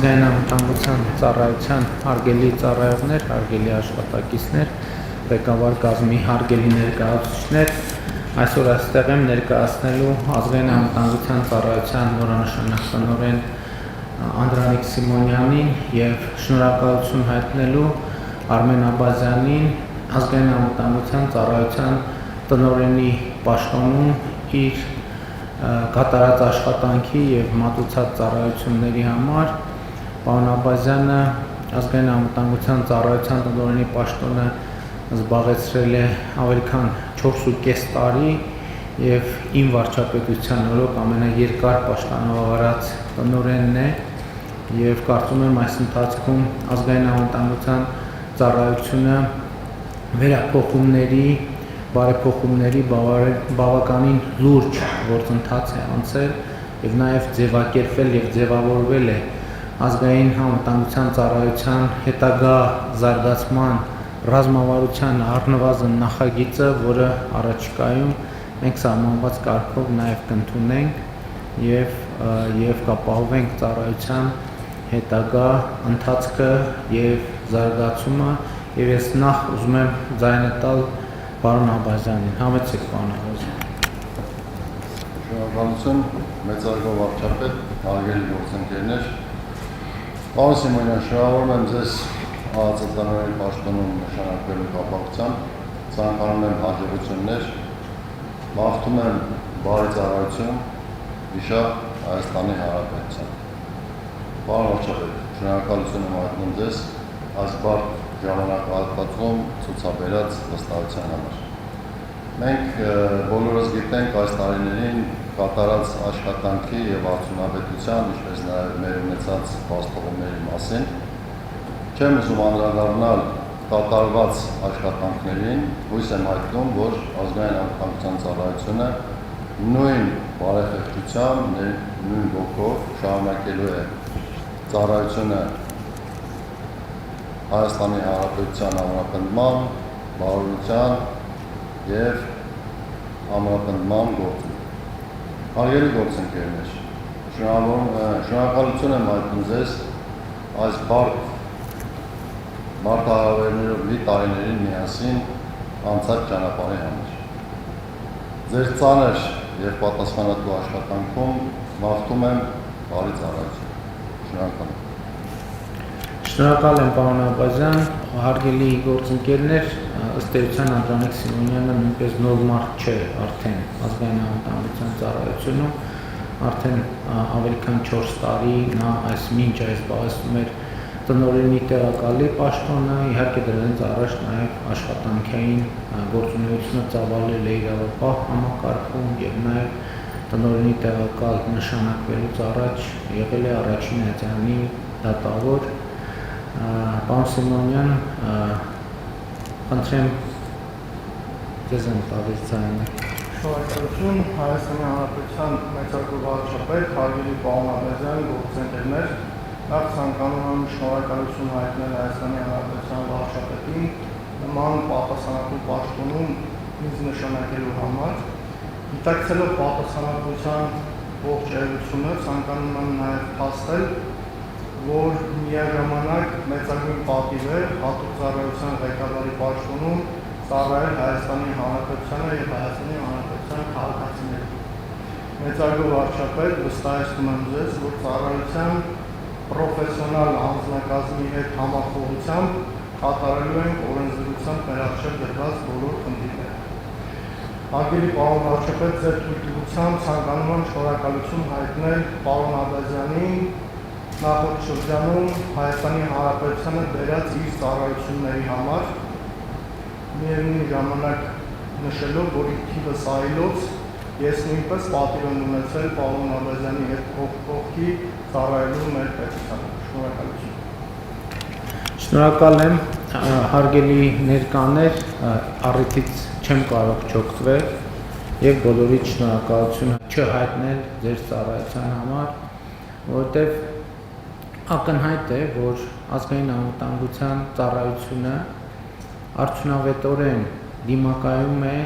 ազգային անվտանգության ծառայության հարգելի ծառայողներ, հարգելի աշխատակիցներ, ղեկավար կազմի հարգելի ներկայացուցիչներ, այսօր այստեղ եմ ներկայացնելու ազգային անվտանգության ծառայության նորանշանակ տնօրեն Անդրանիկ Սիմոնյանին եւ շնորհակալություն հայտնելու Արմեն Աբազյանին ազգային անվտանգության ծառայության տնօրենի պաշտոնում իր կատարած աշխատանքի եւ մատուցած ծառայությունների համար պարոն Աբազյանը ազգային անվտանգության ծառայության տնօրենի պաշտոնը զբաղեցրել է ավելի քան 4.5 տարի եւ իմ վարչապետության օրոք ամենաերկար պաշտոնավարած տնօրենն է եւ կարծում եմ այս ընթացքում ազգային անվտանգության ծառայությունը վերափոխումների բարեփոխումների բավականին լուրջ գործընթաց է անցել եւ նաեւ ձևակերպվել եւ ձևավորվել է ազգային անվտանգության ծառայության հետագա զարգացման ռազմավարության առնվազն նախագիծը, որը առաջիկայում մենք սահմանված կարգով նաեւ կընդունենք եւ կապահովենք ծառայության հետագա ընթացքը եւ զարգացումը եւ ես նախ ուզում եմ ձայնը տալ պարոն Աբազյանին, համեցեք պարոն Աբազյան։ Շնորհակալություն, մեծարգո վարչապետ, հարգելի գործընկերներ։ Պարոն Սիմոնյան, շնորհավորում եմ ձեզ ԱԱԾ-տնօրենի պաշտոնում նշանակվելու կապակցությամբ, ցանկանում եմ հաջողություններ, մաղթում եմ բարի ծառայություն վիշապ Հայաստանի Հանրապետության։ Պարոն վարչապետ, շնորհակալություն եմ հայտնում ձեզ այս բարդ ժամանակահատվածում ցուցաբերած վստահության համար։ Մենք բոլորս գիտենք այս տարիներին կատարած աշխատանքի եւ արդյունավետության, ինչպես նաեւ մեր ունեցած փաստողումների մասին։ Չեմ ուզում անդրադառնալ կատարված աշխատանքներին, հույս եմ հայտնում, որ ազգային անվտանգության ծառայությունը նույն բարեխեղճությամբ, նույն ոգով շարունակելու է ծառայությունը Հայաստանի Հանրապետության ամրապնդման, բարօրության եւ ամրապնդման գործում։ Հարգելի գործընկերներ, շնորհակալություն եմ հայտնում ձեզ այս բարդահավերներով լի տարիներին միասին անցած ճանապարհի համար։ Ձեր ծանր եւ պատասխանատու աշխատանքում մաղթում եմ բարի ծառայություն։ Շնորհակալ եմ։ Շնորհակալ եմ պարոն Աբազյան, հարգելի գործընկերներ, ըստ էության Անդրանիկ Սիմոնյանը նույնպես նոր մարդ չէ արդեն ազգային անվտանգության ծառայությունում, արդեն ավելի քան 4 տարի նա մինչ այս զբաղեցնում էր տնօրենի տեղակալի պաշտոնը, իհարկե դրանից առաջ նաև աշխատանքային գործունեությունը ծավալել է իրավապահ համակարգում եւ նաև տնօրենի տեղակալ նշանակվելուց առաջ եղել է առաջին ատյանի դատավոր Պարոն Սիմոնյան, խնդրեմ ձեզ եմ տալիս ձայնը։ Շնորհակալություն, Հայաստանի Հանրապետության մեծարգո վարչապետ, հարգելի պարոն Աբազյան, գործընկերներ, նախ ցանկանում եմ շնորհակալություն հայտնել Հայաստանի Հանրապետության վարչապետին նման պատասխանատու պաշտոնում ինձ նշանակելու համար։ Գիտակցելով պատասխանատվության ողջ էությունը, ցանկանում եմ նաև փաստել, որ միաժամանակ մեծագույն պատիվ է հատուկ ծառայության ղեկավարի պաշտոնում ծառայել Հայաստանի Հանրապետությանը եւ Հայաստանի Հանրապետության քաղաքացիներին։ Մեծարգո վարչապետ, վստահեցնում եմ ձեզ, որ ծառայության պրոֆեսիոնալ անձնակազմի հետ համախոհությամբ կատարելու ենք օրենսդրությամբ մեր առջև դրված բոլոր խնդիրները։ Հարգելի պարոն վարչապետ, ձեր թույլտվությամբ ցանկանում եմ շնորհակալություն հայտնել պարոն Աբազյանին նախորդ շրջանում Հայաստանի Հանրապետությանը բերած իր ծառայությունների համար, միևնույն ժամանակ նշելով, որ իր թիվս այլոց ես նույնպես պատիվ եմ ունեցել պարոն Աբազյանի հետ կողքի ծառայելու մեր պետությանը։ Շնորհակալություն։ Շնորհակալ եմ, հարգելի ներկաներ, առիթից չեմ կարող չօգտվել եւ բոլորիդ շնորհակալություն չհայտնել ձեր ծառայության համար, որովհետեւ ակնհայտ է, որ ազգային անվտանգության ծառայությունը արդյունավետորեն դիմակայում է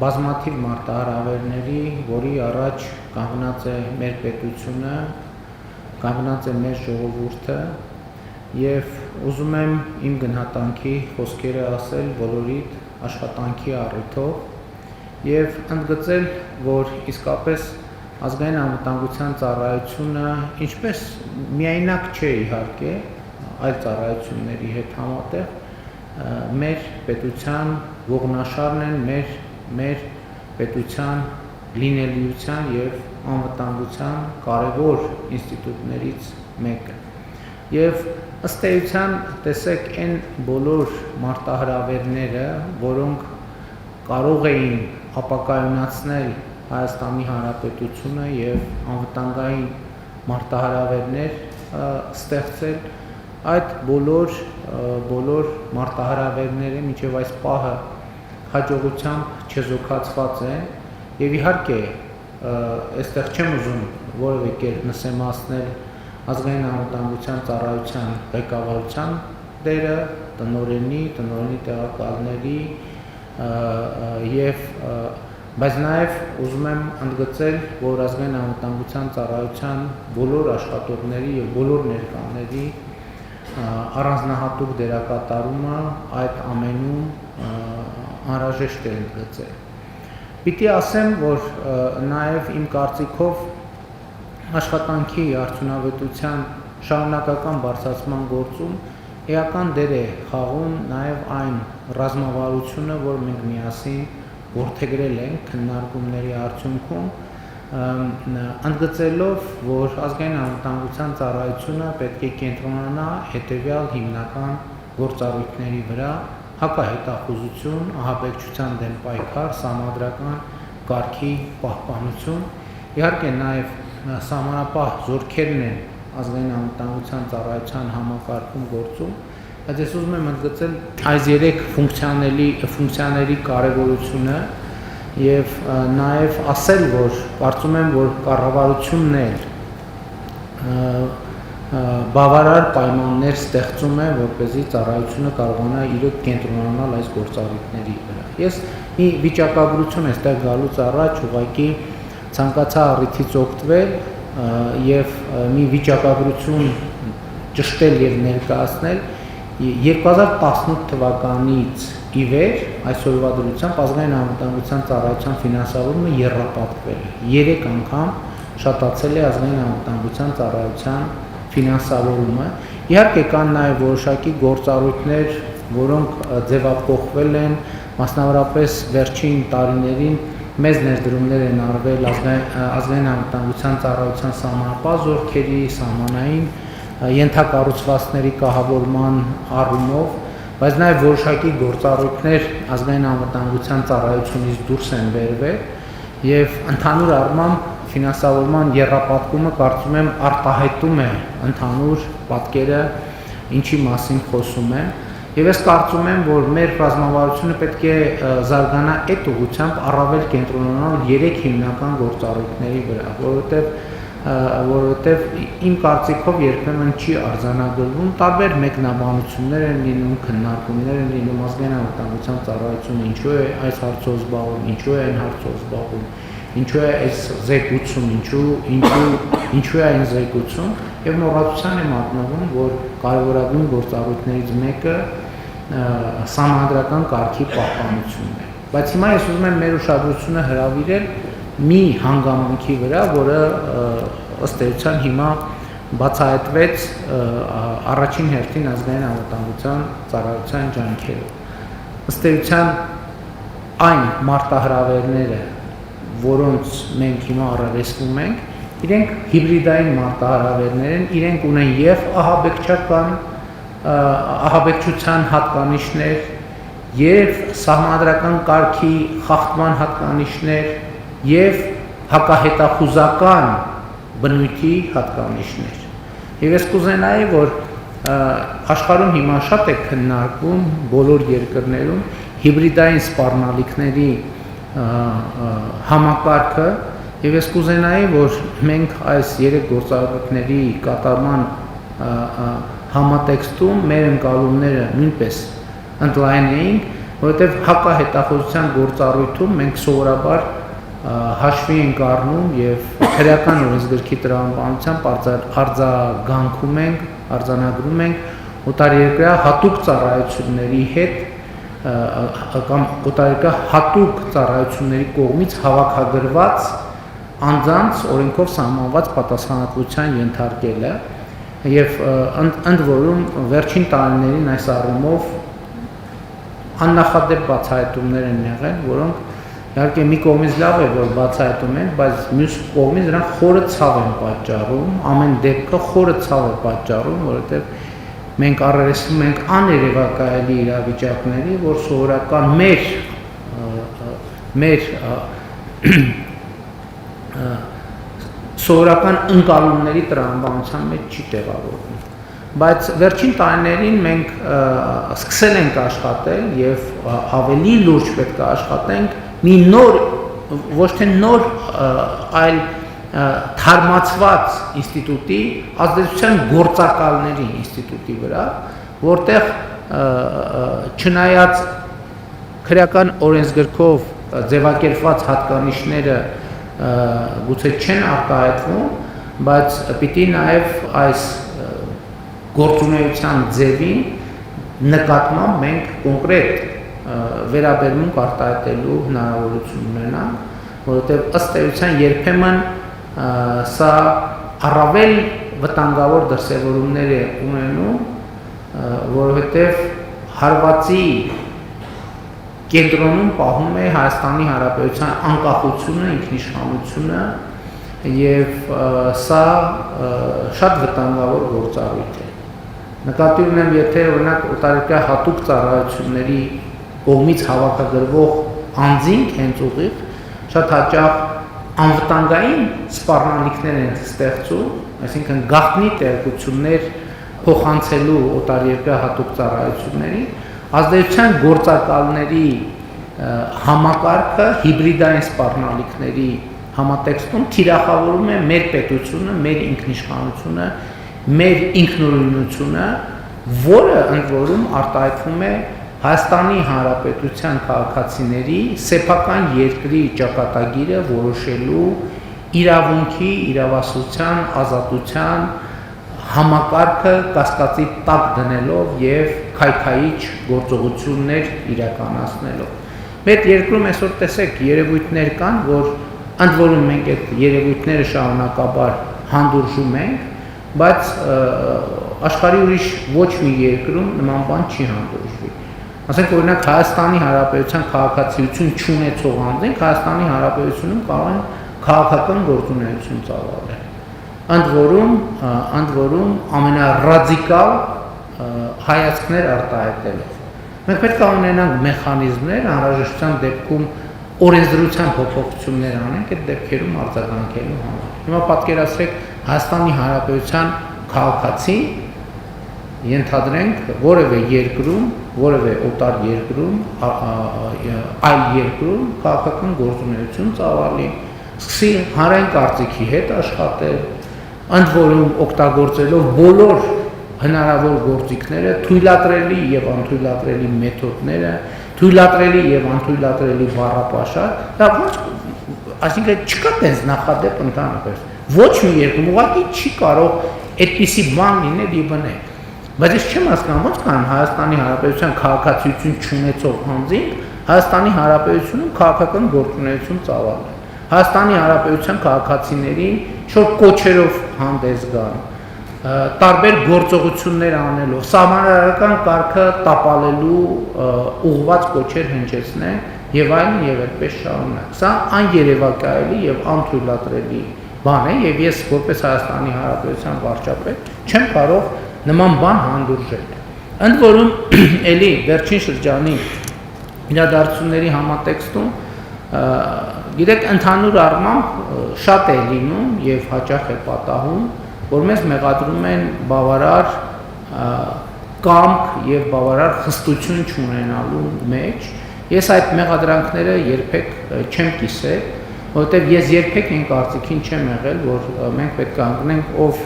բազմաթիվ մարտահրավերների, որի առաջ կանգնած է մեր պետությունը, կանգնած է մեր ժողովուրդը եւ ուզում եմ իմ գնահատանքի խոսքերը ասել բոլորիդ աշխատանքի առիթով եւ ընդգծել, որ իսկապես ազգային անվտանգության ծառայությունը ինչպես միայնակ չէ իհարկե այլ ծառայությունների հետ համատեղ մեր պետության ողնաշարն են մեր պետության լինելիության եւ անվտանգության կարևոր ինստիտուտներից մեկը եւ ըստ էության տեսեք այն բոլոր մարտահրավերները, որոնք կարող էին ապակայունացնել Հայաստանի Հանրապետությունը եւ անվտանգային մարտահրավերներ ստեղծել, այդ բոլոր մարտահրավերները մինչեւ այս պահը հաջողությամբ չեզոքացված են եւ իհարկե այստեղ չեմ ուզում որևէ կերպ նսեմացնել ազգային անվտանգության ծառայության ղեկավարության դերը, տնօրենի տեղակալների եւ բայց նաեւ ուզում եմ ընդգծել, որ ազգային անվտանգության ծառայության բոլոր աշխատողների եւ բոլոր ներկաների առանձնահատուկ դերակատարումը այդ ամենում անհրաժեշտ է ընդգծել։ Պիտի ասեմ, որ նաեւ իմ կարծիքով աշխատանքի արդյունավետության շարունակական բարձրացման գործում էական դեր է խաղում նաեւ այն ռազմավարությունը, որ մենք միասին որդեգրել ենք քննարկումների արդյունքում, ընդգծելով, որ ազգային անվտանգության ծառայությունը պետք է կենտրոնանա հետեւյալ հիմնական գործառույթների վրա՝ հակահետախուզություն, ահաբեկչության դեմ պայքար, սահմանադրական կարգի պահպանություն, իհարկե նաեւ սահմանապահ զորքերն են ազգային անվտանգության ծառայության համակարգում գործում, բայց ես ուզում եմ ընդգծել այս երեք ֆունկցիաների կարևորությունը եւ նաեւ ասել, որ կարծում եմ, որ կառավարությունն էլ բավարար պայմաններ ստեղծում է, որպեսզի ծառայությունը կարողանա իրոք կենտրոնանալ այս գործառույթների վրա։ Ես մի վիճակագրություն այստեղ գալուց առաջ ուղղակի ցանկացա առիթից օգտվել եւ մի վիճակագրություն ճշտել եւ ներկայացնել 2018 թվականից ի վեր այսօրվա դրությամբ ազգային անվտանգության ծառայության ֆինանսավորումը եռապատկվել է 3 անգամ շատացել է ազգային անվտանգության ծառայության ֆինանսավորումը իհարկե կան նաեւ որոշակի գործառույթներ որոնք ձևափոխվել են մասնավորապես վերջին տարիներին մեծ ներդրումներ են արվել ազգային անվտանգության ծառայության սահմանապահ զորքերի, սահմանային ենթակառուցվածքների կահավորման առումով, բայց նաև որոշակի գործառույթներ ազգային անվտանգության ծառայությունից դուրս են բերվել եւ ընդհանուր առմամբ ֆինանսավորման եռապատկումը կարծում եմ արտահայտում է ընդհանուր պատկերը, ինչի մասին խոսում եմ Եվ ես կարծում եմ, որ մեր ռազմավարությունը պետք է զարգանա այդ ուղղությամբ առավել կենտրոնանալ 3 հիմնական գործառույթների վրա, որովհետև իմ կարծիքով երբեմն չի արձանագրվում, տարբեր մեկնաբանություններ են լինում, քննարկումներ են լինում ազգային անվտանգության ծառայությունը ինչու է այս հարցով զբաղվում, ինչու է այն հարցով զբաղվում, ինչու է այս զեկուցում, ինչու է այն զեկուցում, եւ մոռացության է մատնվում, որ կարևորագույն գործառույթներից մեկը սահմանադրական կարգի պահպանությունն է։ Բայց հիմա ես ուզում եմ մեր ուշադրությունը հրավիրել մի հանգամանքի վրա, որը ըստ էության հիմա բացահայտվեց առաջին հերթին ազգային անվտանգության ծառայության ջանքերով։ Ըստ էության այն մարտահրավերները, որոնց մենք հիմա առերեսվում ենք, իրենք հիբրիդային մարտահրավերներ են, իրենք ունեն եւ ահաբեկչության հատկանիշներ, եւ սահմանադրական կարգի խախտման հատկանիշներ, եւ հակահետախուզական բնույթի հատկանիշներ։ Եվ ես կուզենայի, որ աշխարհում հիմա շատ է քննարկվում բոլոր երկրներում հիբրիդային սպառնալիքների համակարգը Եվ ես կուզենայի, որ մենք այս 3 գործառույթների կատարման համատեքստում մեր ընկալումները նույնպես ընդլայնեինք, որովհետև հակահետախուզության գործառույթում մենք սովորաբար հաշվի ենք առնում եւ քրեական օրենսգրքի տրամաբանությամբ արձանագրում ենք օտարերկրյա հատուկ ծառայությունների հետ կամ օտարերկրյա հատուկ ծառայությունների կողմից հավաքագրված անձանց օրենքով սահմանված պատասխանատվության ենթարկելը եւ ընդ որում վերջին տարիներին այս առումով աննախադեպ բացահայտումներ են եղել, որոնք իհարկե մի կողմից լավ է, որ բացահայտում են, բայց մյուս կողմից նրանք խորը ցավ են պատճառում, ամեն դեպքը խորը ցավ է պատճառում, որովհետեւ մենք առերեսվում ենք աներևակայելի իրավիճակների, որ սովորական մեր սովորական ընկալումների տրամաբանության մեջ չի տեղավորվում։ Բայց վերջին տարիներին մենք սկսել ենք աշխատել եւ ավելի լուրջ պետք է աշխատենք մի նոր, ոչ թե նոր, այլ թարմացված ինստիտուտի, ազդեցության գործակալների ինստիտուտի վրա, որտեղ չնայած քրեական օրենսգրքով ձևակերպված հատկանիշները գուցե չեն արտահայտվում, բայց պիտի նաև այս գործունեության ձևին նկատմամբ մենք կոնկրետ վերաբերմունք արտահայտելու հնարավորություն ունենանք, որովհետև ըստ էության երբեմն սա առավել վտանգավոր դրսևորումներ է ունենում, որովհետև հարվածի կենտրոնում պահում է Հայաստանի Հանրապետության անկախությունը, ինքնիշխանությունը եւ սա շատ վտանգավոր գործառույթ է։ Նկատի ունեմ, եթե օրինակ օտարերկրյա հատուկ ծառայությունների կողմից հավաքագրվող անձինք հենց ուղիղ շատ հաճախ անվտանգային սպառնալիքներ են ստեղծում, այսինքն գաղտնի տեղեկություններ փոխանցելու օտարերկրյա հատուկ ծառայությունների ազդեցության գործակալների համակարգը հիբրիդային սպառնալիքների համատեքստում թիրախավորում է մեր պետությունը, մեր ինքնիշխանությունը, մեր ինքնուրույնությունը, որը ընդ որում արտահայտվում է Հայաստանի Հանրապետության քաղաքացիների սեփական երկրի ճակատագիրը որոշելու իրավունքի, իրավասության, ազատության համակարգը կասկածի տակ դնելով եւ քայքայիչ գործողություններ իրականացնելով։ Մեր երկրում այսօր տեսեք երևույթներ կան, որ ընդ որում մենք այդ երևույթները շարունակաբար հանդուրժում ենք, բայց աշխարհի ուրիշ ոչ մի երկրում նման բան չի հանդուրժվի։ Ասենք օրինակ Հայաստանի Հանրապետության քաղաքացիություն չունեցող անձինք Հայաստանի Հանրապետությունում կարող են քաղաքական գործունեություն ծավալել։ Ընդ որում ամենառադիկալ հայացքներ արտահայտելով։ Մենք պետք է ունենանք մեխանիզմներ անհրաժեշտության դեպքում օրենսդրության փոփոխություններ անենք այդ դեպքերում արձագանքելու համար։ Հիմա պատկերացրեք Հայաստանի Հանրապետության քաղաքացի ենթադրենք որևէ երկրում, որևէ օտար երկրում, այլ երկրում քաղաքական գործունեություն ծավալի, սկսի հանրային կարծիքի հետ աշխատել, ընդ որում օգտագործելով բոլոր հնարավոր գործիքները, թույլատրելի եւ անթույլատրելի մեթոդները, թույլատրելի եւ անթույլատրելի բառապաշար, դա այսինքն չկա տես նախադեպ ընդհանրապես։ Ոչ մի երկրում ուղղակի չի կարող այդպիսի բան լինել եւ բնել։ Բայց ես չեմ հասկանում ոնց կան Հայաստանի Հանրապետության քաղաքացիություն չունեցող անձինք Հայաստանի Հանրապետությունում քաղաքական գործունեություն ծավալել։ Հայաստանի Հանրապետության քաղաքացիներին շուտ կոչերով հանդես գան, տարբեր գործողություններ անելով, սահմանադրական կարգը տապալելու ուղղված կոչեր հնչեցնեն եւ այլն եւ այդպես շարունակ։ Սա աներևակայելի եւ անթույլատրելի բան է եւ ես որպես Հայաստանի Հանրապետության վարչապետ չեմ կարող նման բան հանդուրժել։ Ընդ որում էլի վերջին շրջանի իրադարձությունների համատեքստում գիտեք ընդհանուր առմամբ շատ է լինում եւ հաճախ է պատահում, որ մեզ մեղադրում են բավարար կամք եւ բավարար խստություն չունենալու մեջ։ Ես այդ մեղադրանքները երբեք չեմ կիսել, որովհետեւ ես երբեք այն կարծիքին չեմ եղել, որ մենք պետք է ընկնենք ով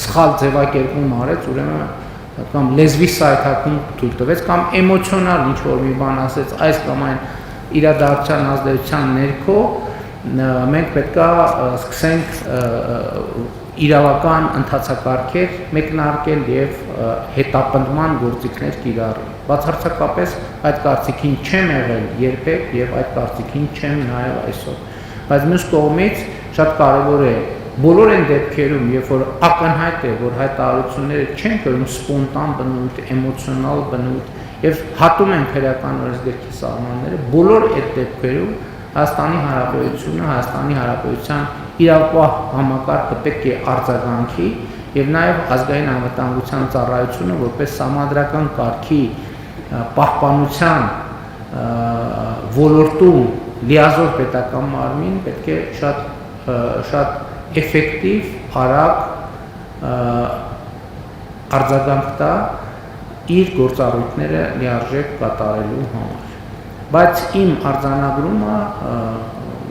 սխալ ձևակերպում արեց, ուրեմն կամ լեզվի սայթակում թույլ տվեց կամ էմոցիոնալ ինչ որ մի բան ասեց այս կամ այն իրադարձության ազդեցության ներքո մենք պետք է սկսենք իրավական ընթացակարգեր մեկնարկել եւ հետապնդման գործիքներ կիրառել։ Բացարձակապես այդ կարծիքին չեմ եղել երբեք եւ այդ կարծիքին չեմ նաեւ այսօր։ Բայց մյուս կողմից շատ կարեւոր է բոլոր այն դեպքերում, երբ որ ակնհայտ է, որ հայտարարությունները չեն կրում սպոնտան բնույթ, էմոցիոնալ բնույթ եւ հատում են քրեական օրենսգրքի սահմանները, բոլոր այդ դեպքերում Հայաստանի Հանրապետությունը, Հայաստանի Հանրապետության իրավապահ համակարգը պետք է արձագանքի եւ նաեւ ազգային անվտանգության ծառայությունը որպես համադրական կարգի պահպանության ոլորտում լիազոր պետական մարմին պետք է շատ էֆեկտիվ, արագ արձագանք տա իր գործառույթները լիարժեք կատարելու համար։ Բայց իմ արձանագրումը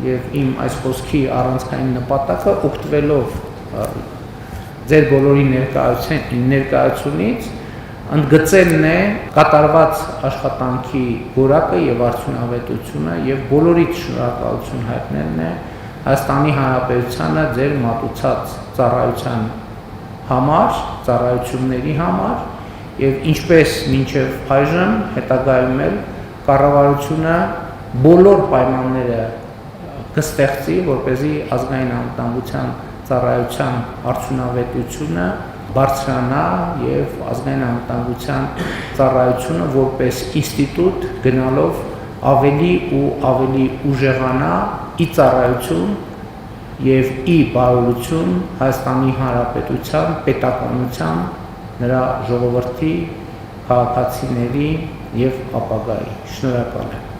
եւ իմ այս խոսքի առանցքային նպատակը օգտվելով ձեր բոլորի ներկայությունից ընդգծելն է կատարված աշխատանքի որակը եւ արդյունավետությունը եւ բոլորիդ շնորհակալություն հայտնելն է Հայաստանի Հանրապետությանը ձեր մատուցած ծառայության համար, ծառայությունների համար եւ ինչպես մինչեւ այժմ հետագայում էլ կառավարությունը բոլոր պայմանները կստեղծի, որպեսզի ազգային անվտանգության ծառայության արդյունավետությունը բարձրանա եւ ազգային անվտանգության ծառայությունը որպես ինստիտուտ գնալով ավելի ու ավելի ուժեղանա ի ծառայություն եւ ի բարօրություն Հայաստանի Հանրապետության պետականության նրա ժողովրդի քաղաքացիների եւ ապագայի։ Շնորհակալ եմ։